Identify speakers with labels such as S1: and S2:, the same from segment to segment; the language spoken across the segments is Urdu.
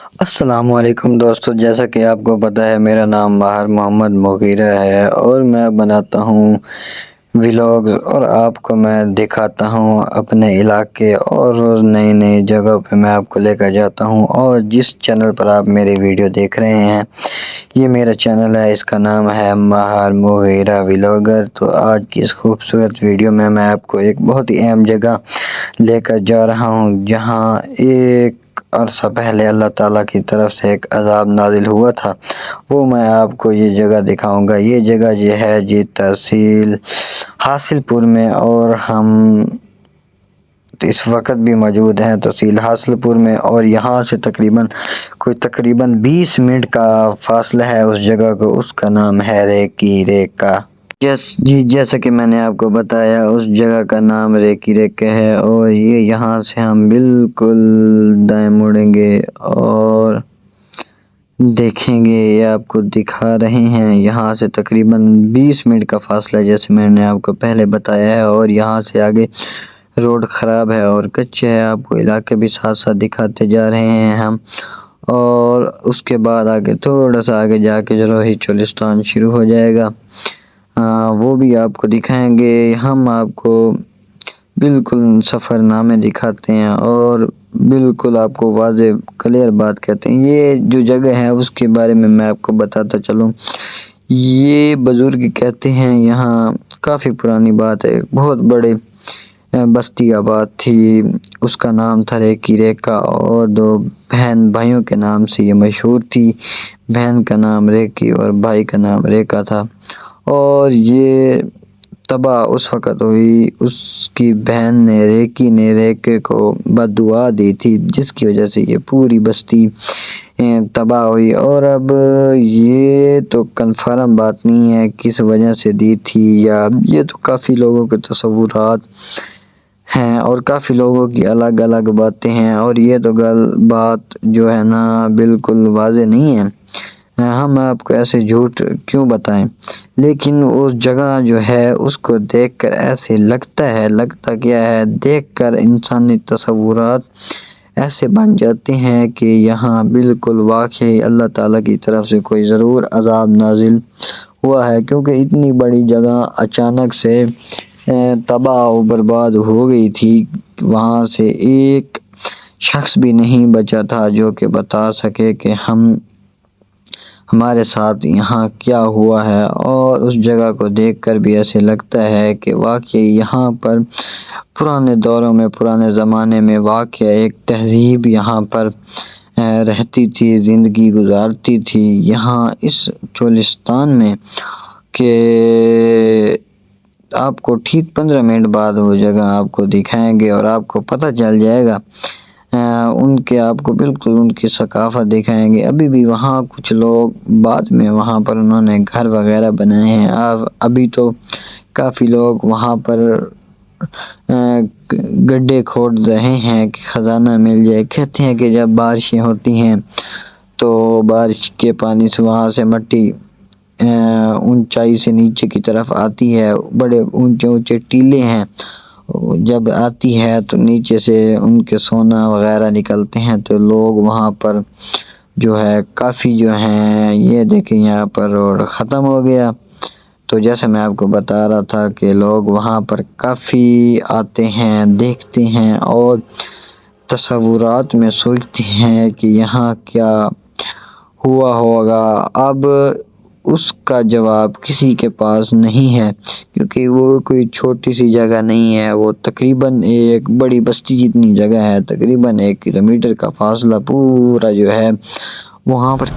S1: السلام علیکم دوستو، جیسا کہ آپ کو پتہ ہے میرا نام ماہر محمد مغیرہ ہے اور میں بناتا ہوں ولاگز اور آپ کو میں دکھاتا ہوں اپنے علاقے اور روز نئی نئی جگہ پہ میں آپ کو لے کر جاتا ہوں۔ اور جس چینل پر آپ میری ویڈیو دیکھ رہے ہیں یہ میرا چینل ہے، اس کا نام ہے ماہر مغیرہ ولاگر۔ تو آج کی اس خوبصورت ویڈیو میں آپ کو ایک بہت ہی اہم جگہ لے کر جا رہا ہوں جہاں ایک عرصہ پہلے اللہ تعالیٰ کی طرف سے ایک عذاب نازل ہوا تھا، وہ میں آپ کو یہ جگہ دکھاؤں گا۔ یہ جگہ جو ہے تحصیل حاصل پور میں، اور ہم اس وقت بھی موجود ہیں تحصیل حاصل پور میں، اور یہاں سے تقریباً 20 منٹ کا فاصلہ ہے اس جگہ کو۔ اس کا نام ہے ریکی ریکا۔ جیسا کہ میں نے آپ کو بتایا، اس جگہ کا نام ریکی ریکا ہے، اور یہاں سے ہم بالکل دائیں مڑیں گے اور دیکھیں گے، یہ آپ کو دکھا رہے ہیں یہاں سے تقریباً 20 منٹ کا فاصلہ ہے جیسے میں نے آپ کو پہلے بتایا ہے۔ اور یہاں سے آگے روڈ خراب ہے اور کچے ہے، آپ کو علاقے بھی ساتھ ساتھ دکھاتے جا رہے ہیں ہم۔ اور اس کے بعد آگے تھوڑا سا آگے جا کے جروہی چولستان شروع ہو جائے گا، وہ بھی آپ کو دکھائیں گے۔ ہم آپ کو بالکل سفر نامے دکھاتے ہیں اور بالکل آپ کو واضح کلیئر بات کہتے ہیں۔ یہ جو جگہ ہے اس کے بارے میں آپ کو بتاتا چلوں، یہ بزرگ کہتے ہیں یہاں کافی پرانی بات ہے، بہت بڑے بستی آباد تھی، اس کا نام تھا ریکی ریکا، اور دو بھائیوں کے نام سے یہ مشہور تھی۔ بہن کا نام ریکی اور بھائی کا نام ریکا تھا، اور یہ تباہ اس وقت ہوئی، اس کی بہن نے ریکی نے ریکے کو بد دعا دی تھی، جس کی وجہ سے یہ پوری بستی تباہ ہوئی۔ اور اب یہ تو کنفرم بات نہیں ہے کس وجہ سے دی تھی، یا یہ تو کافی لوگوں کے تصورات ہیں اور کافی لوگوں کی الگ الگ باتیں ہیں، اور یہ تو بات جو ہے نا بالکل واضح نہیں ہے، ہم آپ کو ایسے جھوٹ کیوں بتائیں۔ لیکن اس جگہ جو ہے اس کو دیکھ کر ایسے لگتا کیا ہے، دیکھ کر انسانی تصورات ایسے بن جاتے ہیں کہ یہاں بالکل واقعی اللہ تعالیٰ کی طرف سے کوئی ضرور عذاب نازل ہوا ہے، کیونکہ اتنی بڑی جگہ اچانک سے تباہ و برباد ہو گئی تھی۔ وہاں سے ایک شخص بھی نہیں بچا تھا جو کہ بتا سکے کہ ہمارے ساتھ یہاں کیا ہوا ہے۔ اور اس جگہ کو دیکھ کر بھی ایسے لگتا ہے کہ واقعی یہاں پر پرانے دوروں میں، پرانے زمانے میں واقع ایک تہذیب یہاں پر رہتی تھی، زندگی گزارتی تھی یہاں اس چولستان میں، کہ آپ کو ٹھیک 15 منٹ بعد وہ جگہ آپ کو دکھائیں گے اور آپ کو پتہ چل جائے گا، آپ کو بالکل ان کی ثقافت دکھائیں گے۔ ابھی بھی وہاں کچھ لوگ بعد میں وہاں پر انہوں نے گھر وغیرہ بنائے ہیں، ابھی تو کافی لوگ وہاں پر گڈھے کھود رہے ہیں کہ خزانہ مل جائے۔ کہتے ہیں کہ جب بارشیں ہوتی ہیں تو بارش کے پانی سے وہاں سے مٹی اونچائی سے نیچے کی طرف آتی ہے، بڑے اونچے اونچے ٹیلے ہیں، جب آتی ہے تو نیچے سے ان کے سونا وغیرہ نکلتے ہیں، تو لوگ وہاں پر جو ہے کافی جو ہیں، یہ دیکھیں یہاں پر روڈ ختم ہو گیا۔ تو جیسے میں آپ کو بتا رہا تھا کہ لوگ وہاں پر کافی آتے ہیں، دیکھتے ہیں اور تصورات میں سوچتے ہیں کہ یہاں کیا ہوا ہوگا۔ اب اس کا جواب کسی کے پاس نہیں ہے، کیونکہ وہ کوئی چھوٹی سی جگہ نہیں ہے، وہ تقریباً ایک بڑی بستی جتنی جگہ ہے، تقریباً 1 کلومیٹر کا فاصلہ پورا جو ہے وہاں پر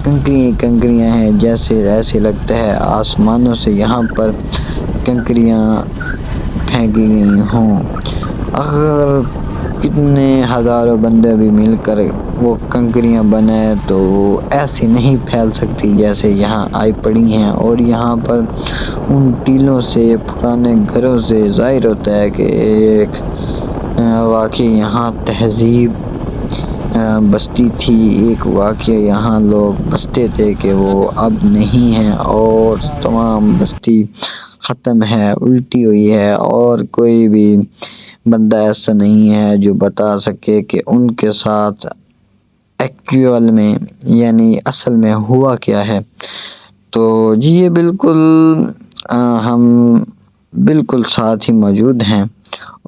S1: کنکریاں ہیں، جیسے ایسے لگتا ہے آسمانوں سے یہاں پر کنکریاں پھینکی گئی ہوں۔ اگر کتنے ہزاروں بندے بھی مل کر وہ کنکریاں بنائے تو وہ ایسے نہیں پھیل سکتی جیسے یہاں آئی پڑی ہیں۔ اور یہاں پر ان ٹیلوں سے، پرانے گھروں سے ظاہر ہوتا ہے کہ ایک واقعی یہاں تہذیب بستی تھی، ایک واقعہ یہاں لوگ بستے تھے کہ وہ اب نہیں ہیں، اور تمام بستی ختم ہے، الٹی ہوئی ہے، اور کوئی بھی بندہ ایسا نہیں ہے جو بتا سکے کہ ان کے ساتھ ایکچوئل میں یعنی اصل میں ہوا کیا ہے۔ تو جی یہ بالکل ہم بالکل ساتھ ہی موجود ہیں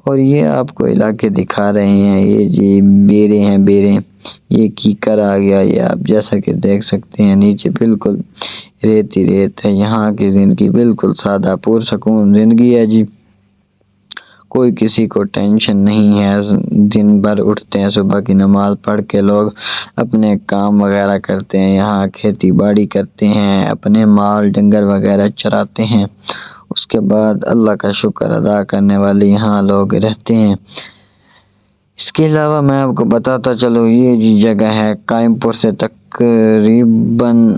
S1: اور یہ آپ کو علاقے دکھا رہے ہیں۔ یہ جی بیرے ہیں، بیرے یہ کیکر آ گیا، یہ آپ جیسا کہ دیکھ سکتے ہیں نیچے بالکل ریت ہی ریت ہے۔ یہاں کی زندگی بالکل سادہ پرسکون زندگی ہے جی، کوئی کسی کو ٹینشن نہیں ہے۔ دن بھر اٹھتے ہیں، صبح کی نماز پڑھ کے لوگ اپنے کام وغیرہ کرتے ہیں، یہاں کھیتی باڑی کرتے ہیں، اپنے مال ڈنگر وغیرہ چراتے ہیں، اس کے بعد اللہ کا شکر ادا کرنے والے یہاں لوگ رہتے ہیں۔ اس کے علاوہ میں آپ کو بتاتا چلوں، یہ جی جگہ ہے قائم پور سے تقریباً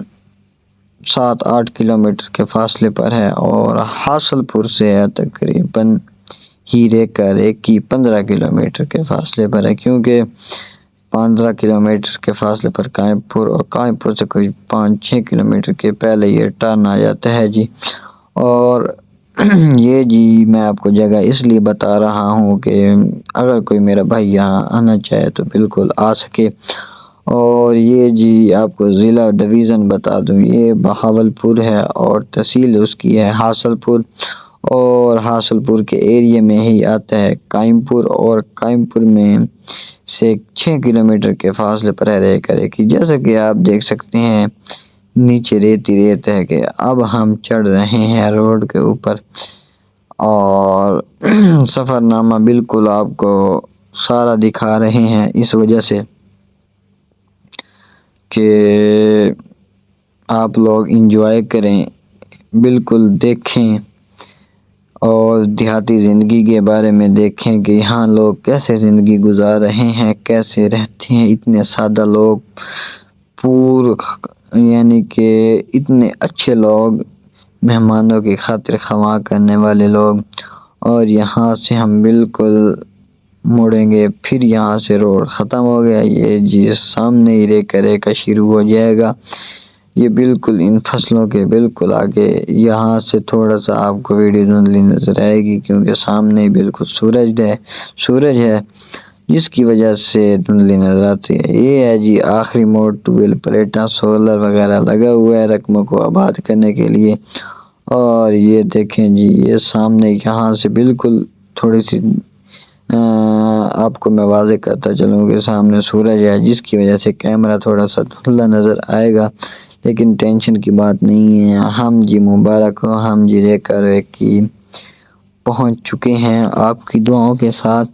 S1: 7-8 کلومیٹر کے فاصلے پر ہے، اور حاصل پور سے تقریباً ہیرے کرے کی 15 کلومیٹر کے فاصلے پر ہے، کیونکہ 15 کلومیٹر کے فاصلے پر قائم پور، اور قائم پور سے کوئی 5-6 کلومیٹر کے پہلے یہ ٹرن آ جاتا ہے جی۔ اور یہ جی میں آپ کو جگہ اس لیے بتا رہا ہوں کہ اگر کوئی میرا بھائی یہاں آنا چاہے تو بالکل آ سکے۔ اور یہ جی آپ کو ضلع ڈویژن بتا دوں، یہ بہاولپور ہے اور تحصیل اس کی ہے حاصل پور، اور حاصل پور کے ایریے میں ہی آتا ہے قائم پور، اور قائم پور میں سے 6 کلومیٹر کے فاصلے پر رہ کرے کی، جیسا کہ آپ دیکھ سکتے ہیں نیچے ریت ہی ریت ہے کہ اب ہم چڑھ رہے ہیں روڈ کے اوپر، اور سفر نامہ بالکل آپ کو سارا دکھا رہے ہیں، اس وجہ سے کہ آپ لوگ انجوائے کریں، بالکل دیکھیں اور دیہاتی زندگی کے بارے میں دیکھیں کہ یہاں لوگ کیسے زندگی گزار رہے ہیں، کیسے رہتے ہیں اتنے سادہ لوگ، یعنی کہ اتنے اچھے لوگ، مہمانوں کی خاطر خواہ کرنے والے لوگ۔ اور یہاں سے ہم بالکل مڑیں گے، پھر یہاں سے روڈ ختم ہو گیا، یہ جی سامنے ہی رے کا شروع ہو جائے گا، یہ بالکل ان فصلوں کے بالکل آگے۔ یہاں سے تھوڑا سا آپ کو ویڈیو دھندلی نظر آئے گی کیونکہ سامنے بالکل سورج ہے جس کی وجہ سے دھندلی نظر آتی ہے۔ یہ ہے جی آخری موڑ، ٹویل پلیٹاں سولر وغیرہ لگا ہوا ہے رقموں کو آباد کرنے کے لیے۔ اور یہ دیکھیں جی یہ سامنے یہاں سے بالکل تھوڑی سی آپ کو میں واضح کرتا چلوں کہ سامنے سورج ہے، جس کی وجہ سے کیمرہ تھوڑا سا دھندلا نظر آئے گا، لیکن ٹینشن کی بات نہیں ہے۔ ہم جی مبارک ہو، ہم جی کی پہنچ چکے ہیں آپ کی دعاؤں کے ساتھ،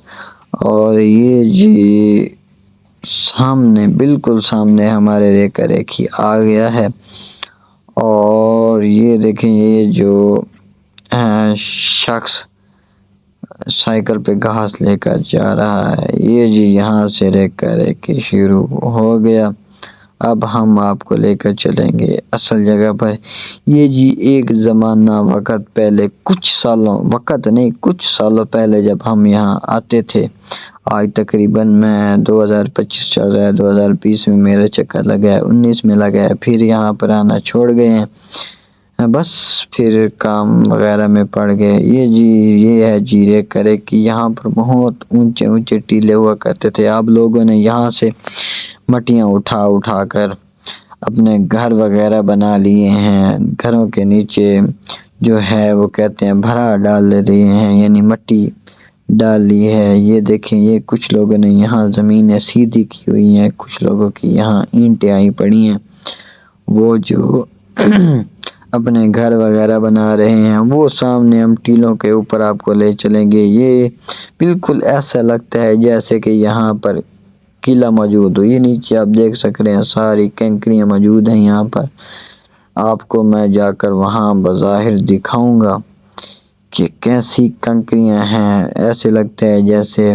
S1: اور یہ جی سامنے بالکل سامنے ہمارے ریکی آ گیا ہے۔ اور یہ دیکھیں یہ جو شخص سائیکل پہ گھاس لے کر جا رہا ہے، یہ جی یہاں سے ریکی شروع ہو گیا۔ اب ہم آپ کو لے کر چلیں گے اصل جگہ پر۔ یہ جی ایک زمانہ کچھ سالوں پہلے جب ہم یہاں آتے تھے، آج تقریباً میں 2025 چل رہا ہے، 2020 میں میرا چکر لگا ہے، 19 میں لگا ہے، پھر یہاں پر آنا چھوڑ گئے ہیں، بس پھر کام وغیرہ میں پڑ گئے۔ یہ ہے جی ریکی، یہاں پر بہت اونچے اونچے ٹیلے ہوا کرتے تھے، آپ لوگوں نے یہاں سے مٹیاں اٹھا کر اپنے گھر وغیرہ بنا لیے ہیں، گھروں کے نیچے جو ہے وہ کہتے ہیں بھرا ڈال رہے ہیں، یعنی مٹی ڈال لی ہے۔ یہ دیکھیں یہ کچھ لوگوں نے یہاں زمینیں سیدھی کی ہوئی ہیں، کچھ لوگوں کی یہاں اینٹیں آئی پڑی ہیں، وہ جو اپنے گھر وغیرہ بنا رہے ہیں، وہ سامنے ہم ٹیلوں کے اوپر آپ کو لے چلیں گے۔ یہ بالکل ایسا لگتا ہے جیسے کہ یہاں پر قلعہ موجود ہو، یہ نیچے آپ دیکھ سک رہے ہیں ساری کنکریاں موجود ہیں یہاں پر، آپ کو میں جا کر وہاں بظاہر دکھاؤں گا کہ کیسی کنکریاں ہیں، ایسے لگتا ہے جیسے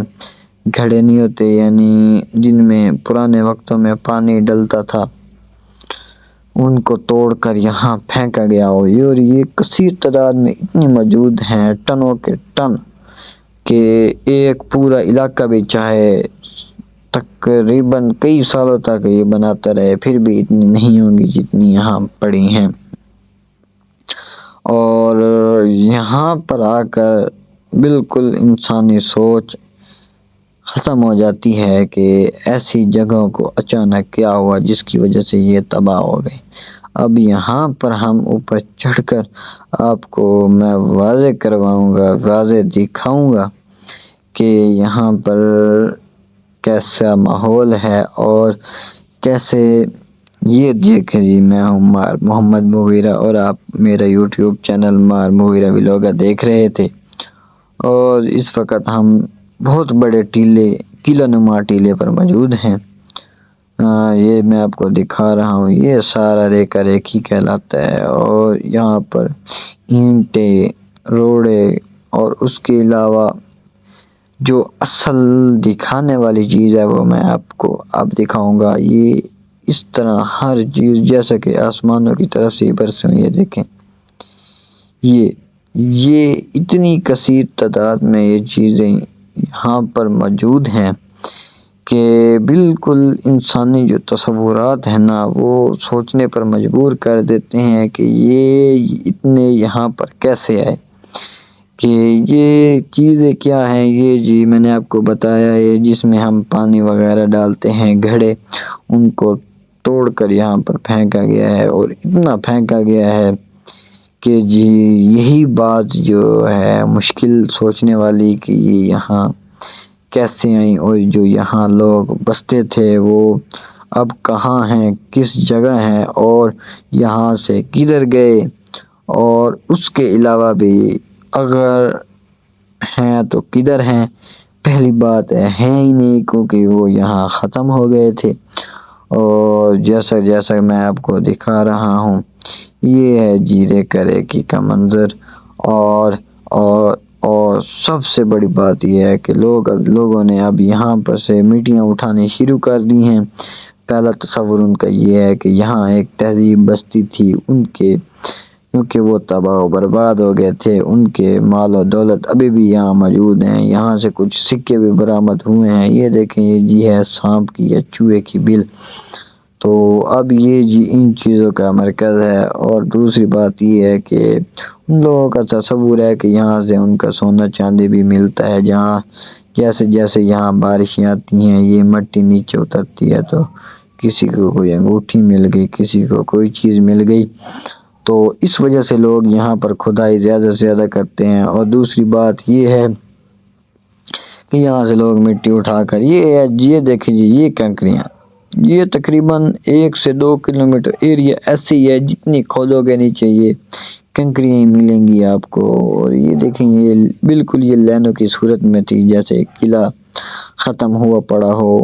S1: گھڑے نہیں ہوتے، یعنی جن میں پرانے وقتوں میں پانی ڈلتا تھا، ان کو توڑ کر یہاں پھینکا گیا ہو، اور یہ کثیر تعداد میں اتنی موجود ہیں، ٹنوں کے ٹن، کہ ایک پورا علاقہ بھی چاہے تقریباً کئی سالوں تک یہ بناتا رہے پھر بھی اتنی نہیں ہوں گی جتنی یہاں پڑی ہیں۔ اور یہاں پر آ کر بالکل انسانی سوچ ختم ہو جاتی ہے کہ ایسی جگہوں کو اچانک کیا ہوا جس کی وجہ سے یہ تباہ ہو گئے۔ اب یہاں پر ہم اوپر چڑھ کر آپ کو میں واضح کرواؤں گا، واضح دکھاؤں گا کہ یہاں پر کیسا ماحول ہے اور کیسے یہ دیکھیں جی، میں ہوں ماہر محمد مغیرہ اور آپ میرا یوٹیوب چینل ماہر مغیرہ ولاگر دیکھ رہے تھے، اور اس وقت ہم بہت بڑے قلعہ نما ٹیلے پر موجود ہیں۔ یہ میں آپ کو دکھا رہا ہوں، یہ سارا ریکا ریکھی کہلاتا ہے، اور یہاں پر اینٹیں، روڑے اور اس کے علاوہ جو اصل دکھانے والی چیز ہے وہ میں آپ کو اب دکھاؤں گا۔ یہ اس طرح ہر چیز جیسا کہ آسمانوں کی طرف سے برسے ہوئے، یہ دیکھیں، یہ اتنی کثیر تعداد میں یہ چیزیں یہاں پر موجود ہیں کہ بالکل انسانی جو تصورات ہیں نا وہ سوچنے پر مجبور کر دیتے ہیں کہ یہ اتنے یہاں پر کیسے آئے، کہ یہ چیزیں کیا ہیں۔ یہ جی میں نے آپ کو بتایا ہے، جس میں ہم پانی وغیرہ ڈالتے ہیں، گھڑے، ان کو توڑ کر یہاں پر پھینکا گیا ہے، اور اتنا پھینکا گیا ہے کہ جی یہی بات جو ہے مشکل سوچنے والی کہ یہ یہاں کیسے آئیں، اور جو یہاں لوگ بستے تھے وہ اب کہاں ہیں، کس جگہ ہیں، اور یہاں سے کدھر گئے، اور اس کے علاوہ بھی اگر ہیں تو کدھر ہیں۔ پہلی بات ہے ہی نہیں، کیونکہ وہ یہاں ختم ہو گئے تھے۔ اور جیسا میں آپ کو دکھا رہا ہوں، یہ ہے جی ریکا ریکھی کا منظر، اور سب سے بڑی بات یہ ہے کہ لوگوں نے اب یہاں پر سے مٹیاں اٹھانی شروع کر دی ہیں۔ پہلا تصور ان کا یہ ہے کہ یہاں ایک تہذیب بستی تھی، ان کے کیونکہ وہ تباہ و برباد ہو گئے تھے، ان کے مال و دولت ابھی بھی یہاں موجود ہیں۔ یہاں سے کچھ سکے بھی برآمد ہوئے ہیں، یہ دیکھیں، یہ جی ہے سانپ کی یا چوہے کی بل۔ تو اب یہ جی ان چیزوں کا مرکز ہے۔ اور دوسری بات یہ ہے کہ ان لوگوں کا تصور ہے کہ یہاں سے ان کا سونا چاندی بھی ملتا ہے، جہاں جیسے یہاں بارشیں آتی ہیں، یہ مٹی نیچے اترتی ہے تو کسی کو کوئی انگوٹھی مل گئی، کسی کو کوئی چیز مل گئی، تو اس وجہ سے لوگ یہاں پر کھدائی زیادہ سے زیادہ کرتے ہیں۔ اور دوسری بات یہ ہے کہ یہاں سے لوگ مٹی اٹھا کر یہ دیکھیں جی، یہ کنکریاں، یہ تقریباً 1 سے 2 کلومیٹر ایریا ایسی ہے، جتنی کھودو گے نیچے یہ کنکریاں ملیں گی آپ کو۔ اور یہ دیکھیں، یہ بالکل یہ لینوں کی صورت میں تھی، جیسے قلعہ ختم ہوا پڑا ہو۔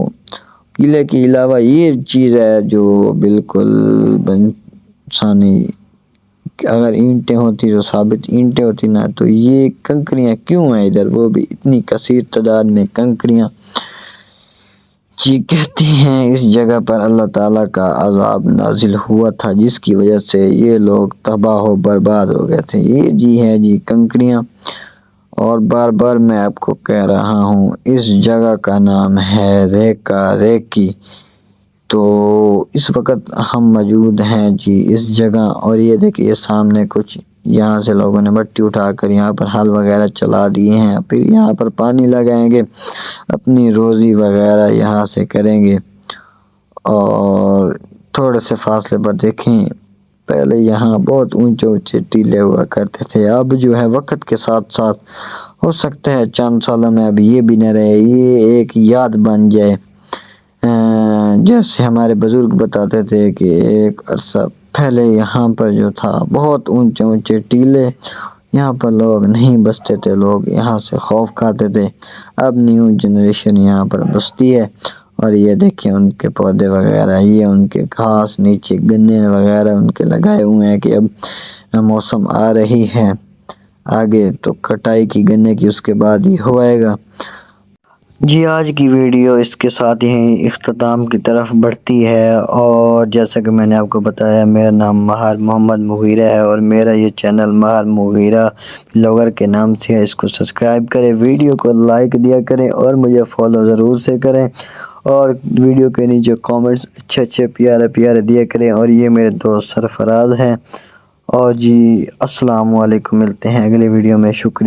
S1: قلعے کے علاوہ یہ چیز ہے جو بالکل انسانی، اگر اینٹیں ہوتی جو ثابت اینٹیں ہوتی نا، تو یہ کنکریاں کیوں ہیں ادھر، وہ بھی اتنی کثیر تعداد میں کنکریاں۔ جی کہتے ہیں اس جگہ پر اللہ تعالیٰ کا عذاب نازل ہوا تھا، جس کی وجہ سے یہ لوگ تباہ و برباد ہو گئے تھے۔ یہ جی ہے جی کنکریاں، اور بار بار میں آپ کو کہہ رہا ہوں اس جگہ کا نام ہے ریکا ریکھی۔ تو اس وقت ہم موجود ہیں جی اس جگہ، اور یہ دیکھیے سامنے کچھ یہاں سے لوگوں نے مٹی اٹھا کر یہاں پر حل وغیرہ چلا دیے ہیں، پھر یہاں پر پانی لگائیں گے، اپنی روزی وغیرہ یہاں سے کریں گے۔ اور تھوڑے سے فاصلے پر دیکھیں، پہلے یہاں بہت اونچے اونچے ٹیلے ہوا کرتے تھے، اب جو ہے وقت کے ساتھ ساتھ ہو سکتا ہے چند سالوں میں اب یہ بھی نہ رہے، یہ ایک یاد بن جائے۔ جیسے ہمارے بزرگ بتاتے تھے کہ ایک عرصہ پہلے یہاں پر جو تھا بہت اونچے اونچے ٹیلے، یہاں پر لوگ نہیں بستے تھے، لوگ یہاں سے خوف کھاتے تھے۔ اب نیو جنریشن یہاں پر بستی ہے، اور یہ دیکھیں ان کے پودے وغیرہ، یہ ان کے گھاس نیچے گنے وغیرہ ان کے لگائے ہوئے ہیں کہ اب موسم آ رہی ہے آگے تو کٹائی کی گنے کی، اس کے بعد ہی ہوئے گا۔ جی آج کی ویڈیو اس کے ساتھ ہی اختتام کی طرف بڑھتی ہے، اور جیسا کہ میں نے آپ کو بتایا میرا نام ماہر محمد مغیرہ ہے، اور میرا یہ چینل ماہر مغیرہ ولاگر کے نام سے ہے۔ اس کو سبسکرائب کریں، ویڈیو کو لائک دیا کریں، اور مجھے فالو ضرور سے کریں، اور ویڈیو کے نیچے کامنٹس اچھے پیارے دیا کریں۔ اور یہ میرے دوست سرفراز ہیں، اور جی السلام علیکم، ملتے ہیں اگلے ویڈیو میں، شکریہ۔